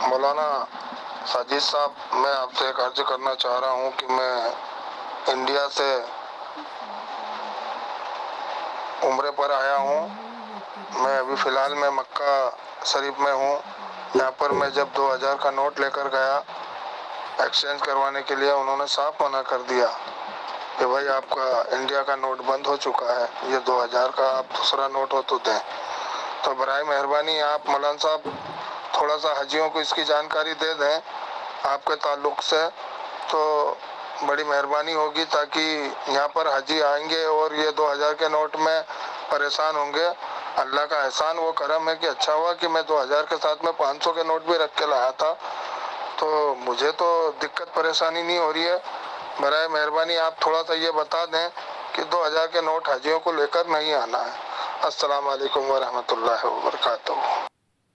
مولانا ساجد صاحب، میں آپ سے ایک عرض کرنا چاہ رہا ہوں کہ میں انڈیا سے عمرے پر آیا ہوں۔ میں ابھی فی الحال میں مکہ شریف میں ہوں۔ یہاں پر میں جب 2000 کا نوٹ لے کر گیا ایکسچینج کروانے کے لیے، انہوں نے صاف منع کر دیا کہ بھائی آپ کا انڈیا کا نوٹ بند ہو چکا ہے، یہ 2000 کا آپ دوسرا نوٹ ہو تو دیں۔ تو برائے مہربانی آپ مولانا صاحب تھوڑا سا حجیوں کو اس کی جانکاری دے دیں آپ کے تعلق سے، تو بڑی مہربانی ہوگی، تاکہ یہاں پر حجی آئیں گے اور یہ 2000 کے نوٹ میں پریشان ہوں گے۔ اللہ کا احسان و کرم ہے کہ اچھا ہوا کہ میں 2000 کے ساتھ میں 500 کے نوٹ بھی رکھ کے لایا تھا، تو مجھے تو دقت پریشانی نہیں ہو رہی ہے۔ برائے مہربانی آپ تھوڑا سا یہ بتا دیں کہ 2000 کے نوٹ حجیوں کو لے کر نہیں آنا ہے۔ السلام علیکم ورحمۃ اللہ وبرکاتہ۔